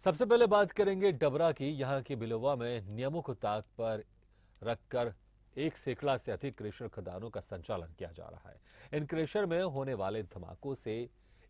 सबसे पहले बात करेंगे डबरा की। यहाँ की बिलोवा में नियमों को ताक पर रखकर 1 सैकड़ा से अधिक क्रेशर खदानों का संचालन किया जा रहा है। इन क्रेशर में होने वाले धमाकों से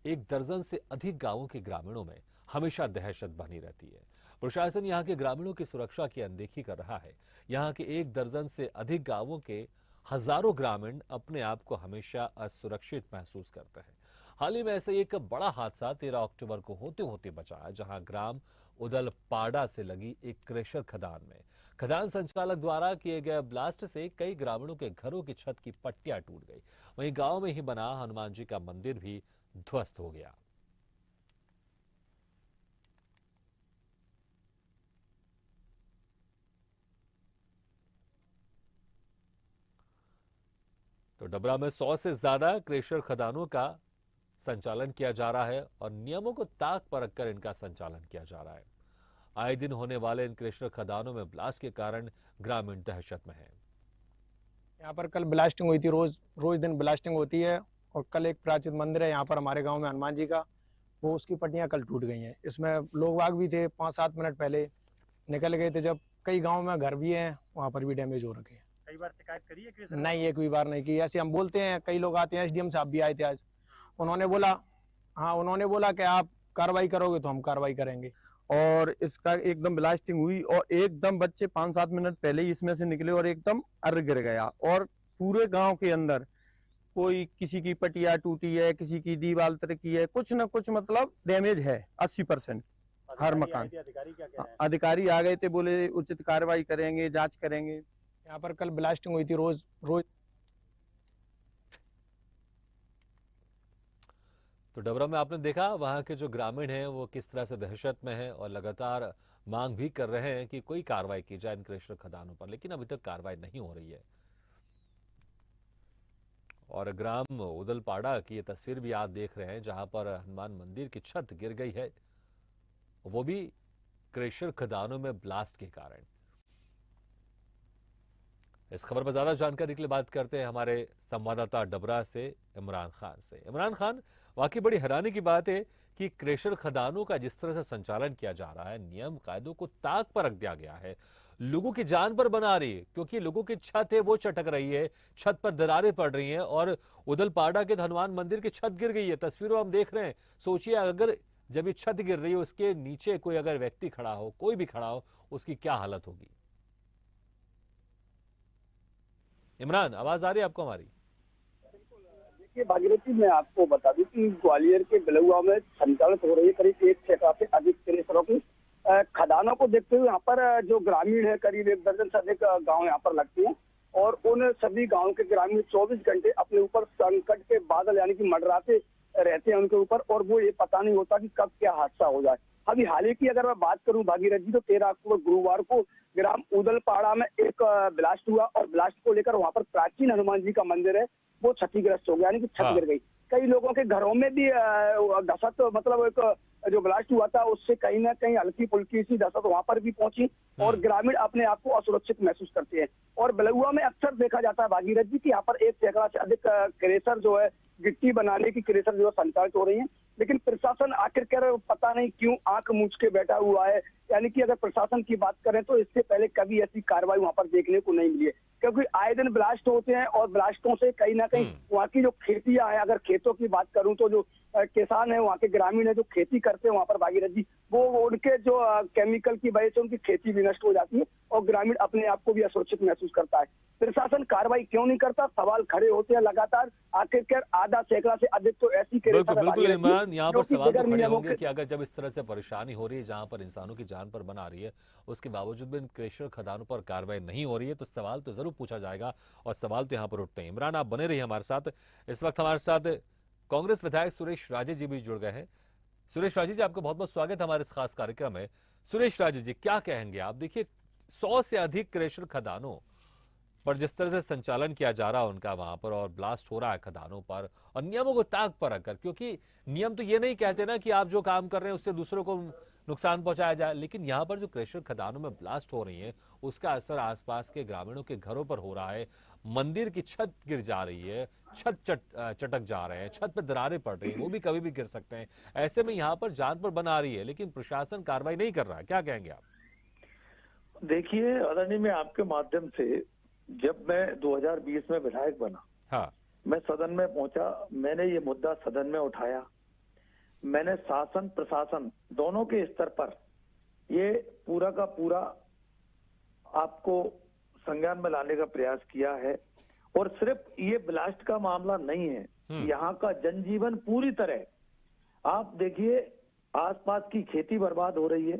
1 दर्जन से अधिक गांवों के ग्रामीणों में हमेशा दहशत बनी रहती है। प्रशासन यहाँ के ग्रामीणों की सुरक्षा की अनदेखी कर रहा है। यहाँ के 1 दर्जन से अधिक गांवों के हजारों ग्रामीण अपने आप को हमेशा असुरक्षित महसूस करते हैं। हाल ही में ऐसे एक बड़ा हादसा 13 अक्टूबर को होते होते बचा है, जहां ग्राम उदलपाड़ा से लगी एक क्रेशर खदान में खदान संचालक द्वारा किए गए ब्लास्ट से कई ग्रामीणों के घरों की छत की पट्टियां टूट गई। वहीं गांव में ही बना हनुमान जी का मंदिर भी ध्वस्त हो गया। तो डबरा में 100 से ज्यादा क्रेशर खदानों का संचालन किया जा रहा है और नियमों को ताक पर रखकर इनका संचालन किया जा रहा है। आए दिन होने वाले इन क्रेशर खदानों में ब्लास्ट के कारण ग्रामीण दहशत में है। यहाँ पर कल ब्लास्टिंग हुई थी। रोज रोज दिन ब्लास्टिंग होती है। और कल एक प्राचीन मंदिर है यहाँ पर हमारे गांव में हनुमान जी का, वो उसकी पट्टियां कल टूट गई हैं। इसमें लोग वाग भी थे, 5-7 मिनट पहले निकल गए थे। जब कई गांव में घर भी हैं, वहाँ पर भी डैमेज हो रखे हैं। कई बार शिकायत करी है कृषि नहीं, एक भी बार नहीं की। ऐसे हम बोलते हैं, कई लोग आते हैं, एसडीएम साहब भी आए थे आज। उन्होंने बोला, हाँ उन्होंने बोला कि आप कार्रवाई करोगे तो हम कार्रवाई करेंगे। और इसका एकदम ब्लास्टिंग हुई और एकदम बच्चे 5-7 मिनट पहले ही इसमें से निकले और एकदम अर्र गिर गया। और पूरे गांव के अंदर कोई किसी की पटिया टूटी है, किसी की दीवार तरकी है, कुछ ना कुछ मतलब डैमेज है 80%। हर मकान अधिकारी क्या कह रहे हैं? अधिकारी आ गए थे, बोले उचित कार्रवाई करेंगे, जांच करेंगे। यहाँ पर कल ब्लास्टिंग हुई थी। रोज रोज तो डबरा में आपने देखा वहां के जो ग्रामीण हैं वो किस तरह से दहशत में हैं और लगातार मांग भी कर रहे हैं कि कोई कार्रवाई की जाए इन क्रेशर खदानों पर, लेकिन अभी तक कार्रवाई नहीं हो रही है। और ग्राम उदलपाड़ा की ये तस्वीर भी आप देख रहे हैं, जहां पर हनुमान मंदिर की छत गिर गई है, वो भी क्रेशर खदानों में ब्लास्ट के कारण। इस खबर पर ज्यादा जानकारी के लिए बात करते हैं हमारे संवाददाता डबरा से इमरान खान से। इमरान खान, वाकई बड़ी हैरानी की बात है कि क्रेशर खदानों का जिस तरह से संचालन किया जा रहा है, नियम कायदों को ताक पर रख दिया गया है, लोगों की जान पर बना रही है, क्योंकि लोगों की छत है वो चटक रही है, छत पर दरारें पड़ रही हैं और उदलपाड़ा के हनुमान मंदिर की छत गिर गई है। तस्वीरों हम देख रहे हैं। सोचिए अगर जब ये छत गिर रही है, उसके नीचे कोई अगर व्यक्ति खड़ा हो, कोई भी खड़ा हो, उसकी क्या हालत होगी। इमरान, आवाज आ रही है आपको हमारी? देखिए भागीरथी, मैं आपको बता दूं कि ग्वालियर के बिलुआ में संचालित हो रही है करीब 1 सैकड़ा से अधिक क्रेशरों की खदानों को देखते हुए यहाँ पर जो ग्रामीण है, करीब 1 दर्जन से अधिक गांव यहाँ पर लगते हैं। और उन सभी गांव के ग्रामीण 24 घंटे अपने ऊपर संकट के बादल यानी कि मंडराते रहते हैं उनके ऊपर, और वो ये पता नहीं होता कि कब क्या हादसा हो जाए। अभी हाल ही की अगर मैं बात करूं भागीरथी, तो 13 अक्टूबर गुरुवार को ग्राम उदलपाड़ा में एक ब्लास्ट हुआ और ब्लास्ट को लेकर वहां पर प्राचीन हनुमान जी का मंदिर है वो क्षतिग्रस्त हो गया, यानी कि छत गिर गई। कई लोगों के घरों में भी दहशत, मतलब एक जो ब्लास्ट हुआ था उससे कहीं ना कहीं हल्की फुल्की सी दहशत वहां पर भी पहुंची और ग्रामीण अपने आप को असुरक्षित महसूस करते हैं। और बिलुआ में अक्सर देखा जाता है भागीरथ जी की यहाँ पर 1 सैकड़ा से अधिक क्रेशर जो है, गिट्टी बनाने की क्रेशर जो है संचालित हो रही है। लेकिन प्रशासन आखिरकार पता नहीं क्यों आंख मूंछ के बैठा हुआ है। यानी कि अगर प्रशासन की बात करें तो इससे पहले कभी ऐसी कार्रवाई वहां पर देखने को नहीं मिली है, क्योंकि आए दिन ब्लास्ट होते हैं और ब्लास्टों से कहीं ना कहीं वहाँ की जो खेतियां हैं, अगर खेतों की बात करूं तो जो किसान है, वहाँ के ग्रामीण है जो खेती करते हैं वहाँ पर भागीरथ जी, वो उनके जो केमिकल की वजह से उनकी खेती भी नष्ट हो जाती है और ग्रामीण अपने आप को भी असुरक्षित महसूस करता है। प्रशासन कार्रवाई क्यों नहीं करता, सवाल खड़े होते हैं लगातार। आखिरकार 1/2 सैकड़ा से अधिक तो ऐसी बिल्कुल इमरान, यहाँ पर सवाल तो खड़े होंगे कि अगर जब इस तरह से परेशानी हो रही है, जहां पर इंसानों की जान पर बना रही है, उसके बावजूद भी इन क्रेशर खदानों पर कार्रवाई नहीं हो रही है, तो सवाल तो जरूर पूछा जाएगा और सवाल तो यहाँ पर उठते हैं। इमरान, आप बने रहिए हमारे साथ। इस वक्त हमारे साथ कांग्रेस विधायक सुरेश राजे जी भी जुड़ गए हैं। सुरेश राजे जी, आपका बहुत बहुत स्वागत है हमारे इस खास कार्यक्रम में। सुरेश राजे जी, क्या कहेंगे आप? देखिए 100 से अधिक क्रेशर खदानों पर जिस तरह से संचालन किया जा रहा है उनका वहां पर, और ब्लास्ट हो रहा है खदानों पर, और नियमों को ताक पर रखकर, क्योंकि नियम तो ये नहीं कहते ना कि आप जो काम कर रहे हैं उससे दूसरों को नुकसान पहुंचाया जाए। लेकिन यहाँ पर जो क्रशर खदानों में ब्लास्ट हो रही है उसका असर आसपास के ग्रामीणों के घरों पर हो रहा है। मंदिर की छत गिर जा रही है, चटक जा रहे हैं, छत पर दरारें पड़ रही हैं, वो भी कभी भी गिर सकते हैं। ऐसे में यहाँ पर जान पर बन आ रही है, लेकिन प्रशासन कार्रवाई नहीं कर रहा है। क्या कहेंगे आप? देखिए आदरणीय, मैं आपके माध्यम से, जब मैं 2020 में विधायक बना, हाँ, मैं सदन में पहुंचा, मैंने ये मुद्दा सदन में उठाया। मैंने शासन प्रशासन दोनों के स्तर पर ये पूरा का पूरा आपको संज्ञान में लाने का प्रयास किया है। और सिर्फ ये ब्लास्ट का मामला नहीं है, यहाँ का जनजीवन पूरी तरह, आप देखिए आसपास की खेती बर्बाद हो रही है।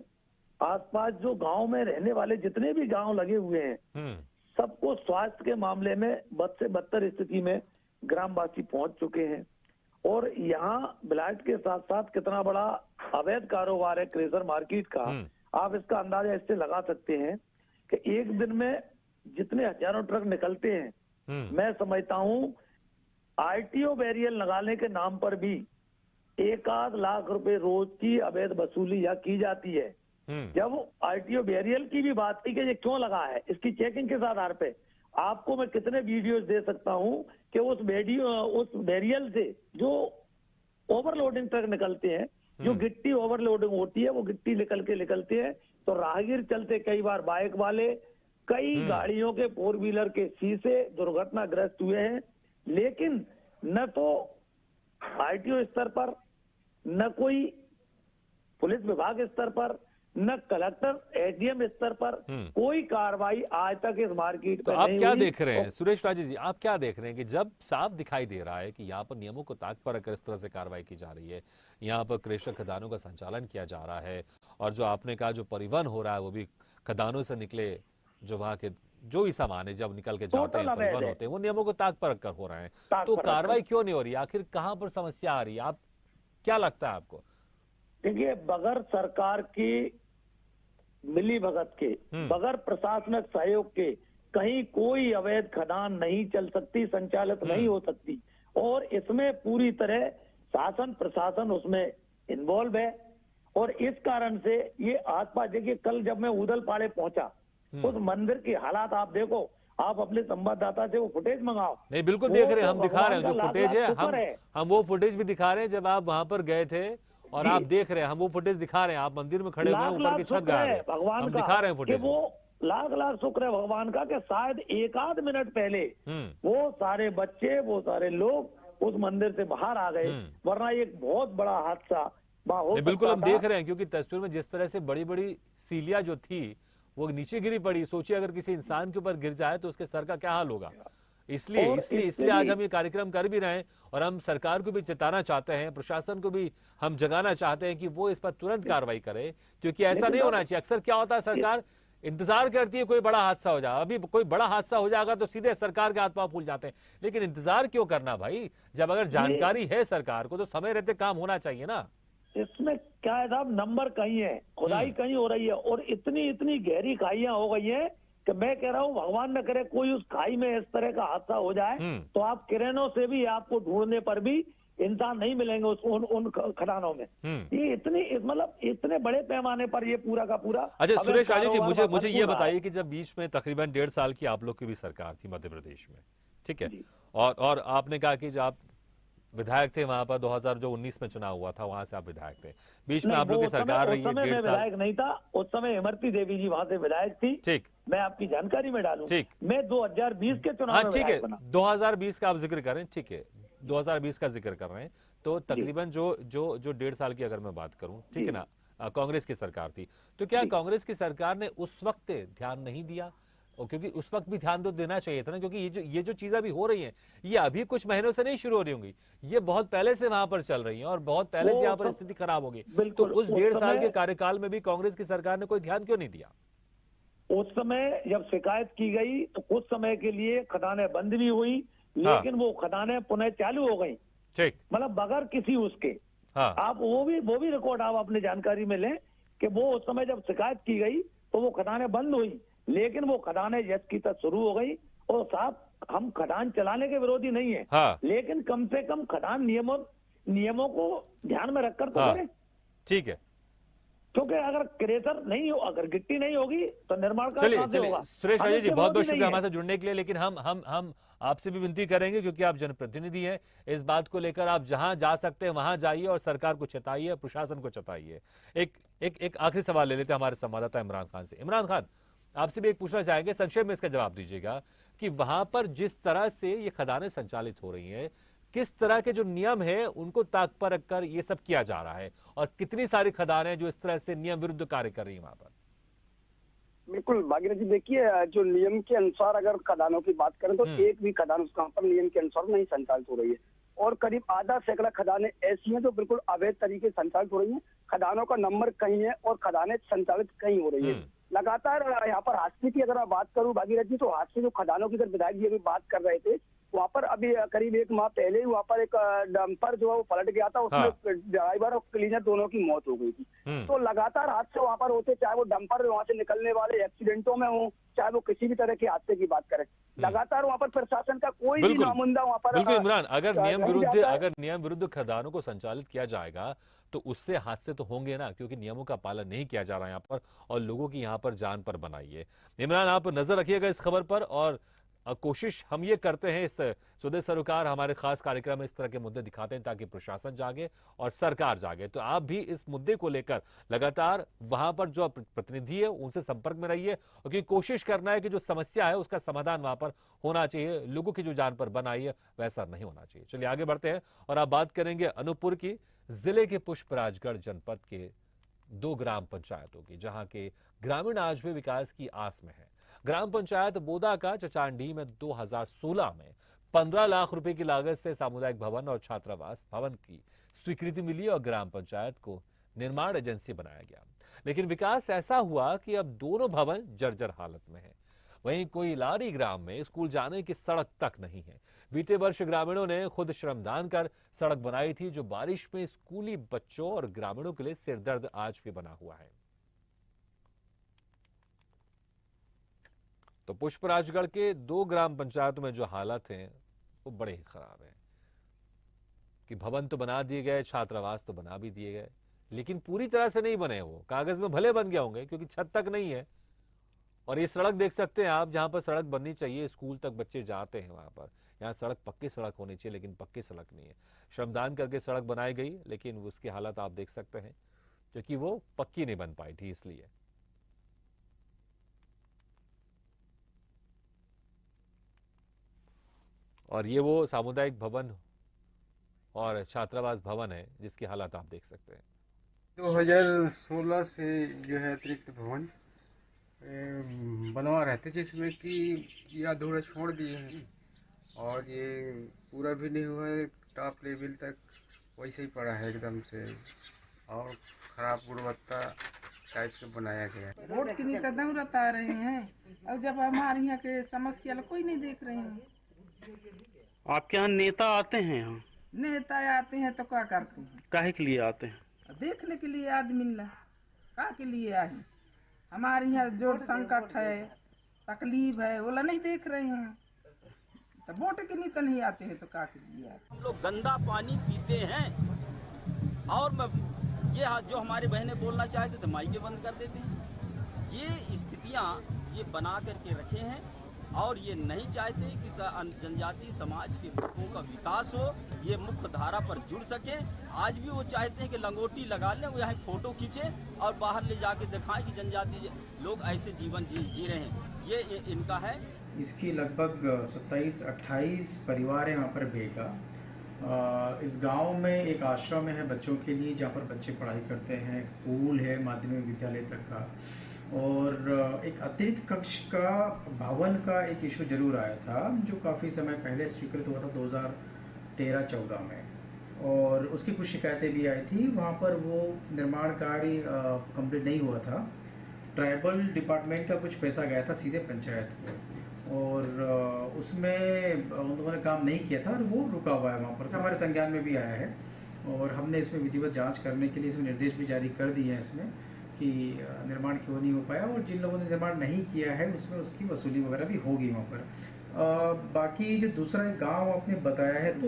आसपास जो गांव में रहने वाले जितने भी गांव लगे हुए हैं, सबको स्वास्थ्य के मामले में बद से बदतर स्थिति में ग्रामवासी पहुंच चुके हैं। और यहाँ ब्लास्ट के साथ साथ कितना बड़ा अवैध कारोबार है क्रेशर मार्केट का, आप इसका अंदाजा इससे लगा सकते हैं कि एक दिन में जितने हजारों ट्रक निकलते हैं, मैं समझता हूँ आरटीओ बैरियर लगाने के नाम पर भी 1-8 लाख रुपए रोज की अवैध वसूली यहाँ की जाती है। जब आरटीओ बैरियर की भी बात की कि ये क्यों लगा है, इसकी चेकिंग किस आधार पे, आपको मैं कितने वीडियोस दे सकता हूं कि उस बैरियर से जो ओवरलोडिंग ट्रक निकलते हैं, जो गिट्टी ओवरलोडिंग होती है, वो गिट्टी निकलते हैं तो राहगीर चलते, कई बार बाइक वाले, कई गाड़ियों के 4 व्हीलर के शीशे दुर्घटनाग्रस्त हुए हैं। लेकिन न तो आरटीओ स्तर पर, न कोई पुलिस विभाग स्तर पर, न कलेक्टर एसडीएम स्तर पर कोई कार्रवाई आज तक इस मार्केट तो पर आप नहीं क्या हुई। देख रहे हैं सुरेश राजे जी, आप क्या देख रहे हैं कि जब साफ दिखाई दे रहा है कि यहाँ पर नियमों को ताक पर रखकर इस तरह से कार्रवाई की जा रही है, यहाँ पर क्रशर खदानों का संचालन किया जा रहा है, और जो आपने कहा जो परिवहन हो रहा है वो भी खदानों से निकले जो वहाँ के जो भी सामान है जब निकल के जाते हैं, परिवहन होते हैं, वो नियमों को ताक पर रखकर हो रहे हैं। तो कार्रवाई क्यों नहीं हो रही? आखिर कहाँ पर समस्या आ रही है? आप क्या लगता है आपको? देखिए, बगैर सरकार की मिली भगत के, बगैर प्रशासनिक सहयोग के कहीं कोई अवैध खदान नहीं चल सकती, संचालित नहीं हो सकती। और इसमें पूरी तरह शासन प्रशासन उसमें इन्वॉल्व है। और इस कारण से ये आसपास, देखिए कल जब मैं उदलपाड़े पहुंचा, उस मंदिर की हालात आप देखो, आप अपने संवाददाता से वो फुटेज मंगाओ। नहीं, बिल्कुल देख रहे हैं, हम दिखा रहे हैं जो फुटेज है, हम वो फुटेज भी दिखा रहे हैं जब आप वहां पर गए थे, और आप देख रहे हैं, हम वो फुटेज दिखा रहे हैं, आप मंदिर में खड़े हुए ऊपर की छत गाड़ रहे हैं, हम दिखा रहे हैं फुटेज। वो लाख शुक्र है भगवान का कि शायद 1-8 मिनट पहले वो सारे बच्चे, वो सारे लोग उस मंदिर से बाहर आ गए, वरना एक बहुत बड़ा हादसा बिल्कुल हम देख रहे हैं। क्योंकि तस्वीर में जिस तरह से बड़ी बड़ी सीलियां जो थी वो नीचे गिरी पड़ी, सोचिए अगर किसी इंसान के ऊपर गिर जाए तो उसके सर का क्या हाल होगा। इसलिए आज हम ये कार्यक्रम कर भी रहे हैं, और हम सरकार को भी चेताना चाहते हैं, प्रशासन को भी हम जगाना चाहते हैं कि वो इस पर तुरंत कार्रवाई करे, क्योंकि ऐसा नहीं होना चाहिए। अक्सर क्या होता है, सरकार इंतजार करती है कोई बड़ा हादसा हो जाए, अभी कोई बड़ा हादसा हो जाएगा तो सीधे सरकार के हाथ पांव फूल जाते हैं। लेकिन इंतजार क्यों करना भाई, जब अगर जानकारी है सरकार को तो समय रहते काम होना चाहिए ना। इसमें क्या है साहब, नंबर कहीं है, खुदाई कहीं हो रही है, और इतनी गहरी खाइयां हो गई हैं कि मैं कह रहा हूँ भगवान न करे कोई उस खाई में इस तरह का हादसा हो जाए तो आप क्रेनों से भी आपको ढूंढने पर भी इंसान नहीं मिलेंगे उन खदानों में। ये मतलब इतने बड़े पैमाने पर ये पूरा का पूरा। अच्छा सुरेश राजे जी, मुझे ये बताइए कि जब बीच में तकरीबन 1.5 साल की आप लोग की भी सरकार थी मध्य प्रदेश में, ठीक है, और आपने कहा कि जब आप विधायक थे वहां पर 2019 में चुनाव हुआ था, वहां से आप विधायक थे, बीच में आप लोग की सरकार रही है 1.5 साल। विधायक नहीं था उस समय, इमरती देवी जी वहां से विधायक थी। ठीक, मैं आपकी जानकारी में डालूं, ठीक, मैं 2020 के चुनाव में ठीक है, 2020 का आप जिक्र कर रहे हैं, ठीक है, 2020 का जिक्र कर रहे हैं, तो तकरीबन जो 1.5 साल की अगर मैं बात करूं, ठीक है ना, कांग्रेस की सरकार थी, तो क्या कांग्रेस की सरकार ने उस वक्त ध्यान नहीं दिया? और क्योंकि उस वक्त भी ध्यान तो देना चाहिए था ना, क्योंकि ये जो चीजें अभी हो रही हैं ये अभी कुछ महीनों से नहीं शुरू हो रही होंगी, ये बहुत पहले से वहां पर चल रही हैं और बहुत पहले से यहाँ पर स्थिति खराब होगी। तो उस 1.5 साल के कार्यकाल में भी कांग्रेस की सरकार ने कोई ध्यान क्यों नहीं दिया? उस समय जब शिकायत की गई तो कुछ समय के लिए खदानें बंद भी हुई, लेकिन वो खदानें पुनः चालू हो गई, ठीक, मतलब बगैर किसी उसके। आप वो भी रिकॉर्ड आप अपनी जानकारी में लें कि वो उस समय जब शिकायत की गई तो वो खदानें बंद हुई, लेकिन वो खदानें यश की तरह शुरू हो गई। और साहब, हम खदान चलाने के विरोधी नहीं है, लेकिन कम से कम खदान नियमों को ध्यान में रखकर तो करें। ठीक है, क्योंकि अगर क्रेशर नहीं हो, अगर गिट्टी नहीं होगी तो निर्माण का चलिए कहाँ से चलिए होगा? सुरेश हमें राजे जी इससे बहुत विरोध बहुत ही नहीं शुक्रिया है। हमारे साथ जुड़ने के लिए, लेकिन हम आपसे भी विनती करेंगे क्योंकि आप जनप्रतिनिधि हैं, इस बात को लेकर आप जहां जा सकते हैं वहां जाइए और सरकार को चेताइए, प्रशासन को चेताइए। एक आखिरी सवाल ले लेते हैं हमारे संवाददाता इमरान खान से। इमरान खान, आपसे भी एक पूछना चाहेंगे, संक्षेप में इसका जवाब दीजिएगा कि वहां पर जिस तरह से ये खदानें संचालित हो रही हैं, किस तरह के जो नियम है उनको ताक पर रखकर ये सब किया जा रहा है और कितनी सारी खदानें जो इस तरह से नियम विरुद्ध कार्य कर रही है वहां पर? बिल्कुल भागीरथ जी, देखिए जो नियम के अनुसार अगर खदानों की बात करें तो एक भी खदान उसका पर नियम के अनुसार नहीं संचालित हो रही है और करीब आधा सैकड़ा खदानें ऐसी हैं जो बिल्कुल अवैध तरीके से संचालित हो रही हैं। खदानों का नंबर कहीं है और खदानें संचालित कहीं हो रही है। लगातार यहाँ पर हादसे की अगर मैं बात करूं भागीरथ जी, तो हादसे जो खदानों की, अगर विधायक जी अभी बात कर रहे थे, वहाँ पर अभी करीब 1 माह पहले ही वहाँ पर एक डंपर जो है वो पलट गया था, उसमें ड्राइवर और क्लीनर दोनों की मौत हो गई थी। तो लगातार हादसे वहाँ पर होते, चाहे वो डंपर वहाँ से निकलने वाले एक्सीडेंटों में हो, चाहे वो किसी भी तरह के हादसे की बात करें, लगातार वहाँ पर प्रशासन का कोई भी नामुमदा वहाँ पर। बिल्कुल इमरान, अगर नियम विरुद्ध खदानों को संचालित किया जाएगा तो उससे हादसे तो होंगे ना, क्योंकि नियमों का पालन नहीं किया जा रहा है यहाँ पर और लोगों की यहाँ पर जान पर बनाई है। इमरान, आप नजर रखिएगा इस खबर पर और कोशिश हम ये करते हैं, इस स्वदेश सरोकार हमारे खास कार्यक्रम में इस तरह के मुद्दे दिखाते हैं ताकि प्रशासन जागे और सरकार जागे। तो आप भी इस मुद्दे को लेकर लगातार वहां पर जो प्रतिनिधि है उनसे संपर्क में रहिए और क्योंकि कोशिश करना है कि जो समस्या है उसका समाधान वहां पर होना चाहिए। लोगों की जो जान पर बनाई है वैसा नहीं होना चाहिए। चलिए आगे बढ़ते हैं और आप बात करेंगे अनूपपुर की, जिले के पुष्पराजगढ़ जनपद के 2 ग्राम पंचायतों की, जहां के ग्रामीण आज भी विकास की आस में है। ग्राम पंचायत बोदा का चचांडी में 2016 में 15 लाख रुपए की लागत से सामुदायिक भवन और छात्रावास भवन की स्वीकृति मिली और ग्राम पंचायत को निर्माण एजेंसी बनाया गया। लेकिन विकास ऐसा हुआ कि अब दोनों भवन जर्जर हालत में हैं। वहीं कोई लारी ग्राम में स्कूल जाने की सड़क तक नहीं है। बीते वर्ष ग्रामीणों ने खुद श्रमदान कर सड़क बनाई थी, जो बारिश में स्कूली बच्चों और ग्रामीणों के लिए सिरदर्द आज भी बना हुआ है। तो पुष्पराजगढ़ के 2 ग्राम पंचायतों में जो हालत हैं वो बड़े ही खराब है कि भवन तो बना दिए गए, छात्रावास तो बना भी दिए गए, लेकिन पूरी तरह से नहीं बने। वो कागज में भले बन गए होंगे क्योंकि छत तक नहीं है। और ये सड़क देख सकते हैं आप, जहां पर सड़क बननी चाहिए, स्कूल तक बच्चे जाते हैं वहां पर, यहाँ सड़क पक्की सड़क होनी चाहिए लेकिन पक्की सड़क नहीं है। श्रमदान करके सड़क बनाई गई लेकिन उसकी हालत आप देख सकते हैं क्योंकि वो पक्की नहीं बन पाई थी इसलिए। और ये वो सामुदायिक भवन और छात्रावास भवन है जिसकी हालत आप देख सकते हैं। 2016 से जो है अतिरिक्त भवन बनवा रहे थे, जिसमें कि ये अधूरा छोड़ दिए हैं और ये पूरा भी नहीं हुआ है। टॉप लेवल तक वैसे ही पड़ा है एकदम से और खराब गुणवत्ता टाइप के बनाया गया है। वोट की नहीं कदम बता रहे हैं और जब हमारे यहाँ के समस्या कोई नहीं देख रहे हैं। आपके यहाँ नेता आते हैं? यहाँ नेता आते हैं तो क्या करते हैं? काहे के लिए आते हैं? देखने के लिए आदमी का के लिए आए। हमारे यहाँ जो संकट है, तकलीफ है, वो नहीं देख रहे हैं तो वोट के लिए तो नहीं आते हैं तो क्या के लिए आते? हम लोग गंदा पानी पीते हैं और ये जो हमारे बहनें बोलना चाहते तो माइके बंद कर देते हैं। ये स्थितियाँ ये बना करके रखे हैं और ये नहीं चाहते कि जनजातीय समाज के लोगों का विकास हो, ये मुख्य धारा पर जुड़ सके। आज भी वो चाहते हैं कि लंगोटी लगा लें, वो यहाँ फोटो खींचे और बाहर ले जाके दिखाएं कि जनजातीय लोग ऐसे जीवन जी रहे हैं। ये इनका है। इसकी लगभग 27-28 परिवार है वहाँ पर बेगा। इस गांव में एक आश्रम है बच्चों के लिए जहाँ पर बच्चे पढ़ाई करते हैं, एक स्कूल है माध्यमिक विद्यालय तक का, और एक अतिरिक्त कक्ष का भवन का एक इशू जरूर आया था जो काफ़ी समय पहले स्वीकृत हुआ था 2013-14 में, और उसकी कुछ शिकायतें भी आई थी। वहाँ पर वो निर्माण कार्य कंप्लीट नहीं हुआ था। ट्राइबल डिपार्टमेंट का कुछ पैसा गया था सीधे पंचायत को और उसमें उन लोगों ने काम नहीं किया था और वो रुका हुआ है वहाँ पर। हमारे संज्ञान में भी आया है और हमने इसमें विधिवत जांच करने के लिए इसमें निर्देश भी जारी कर दिए हैं इसमें कि निर्माण क्यों नहीं हो पाया और जिन लोगों ने निर्माण नहीं किया है उसमें उसकी वसूली वगैरह भी होगी वहाँ पर। बाकी जो दूसरा गांव आपने बताया है तो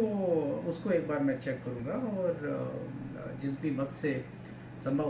उसको एक बार मैं चेक करूँगा और जिस भी मत से संभव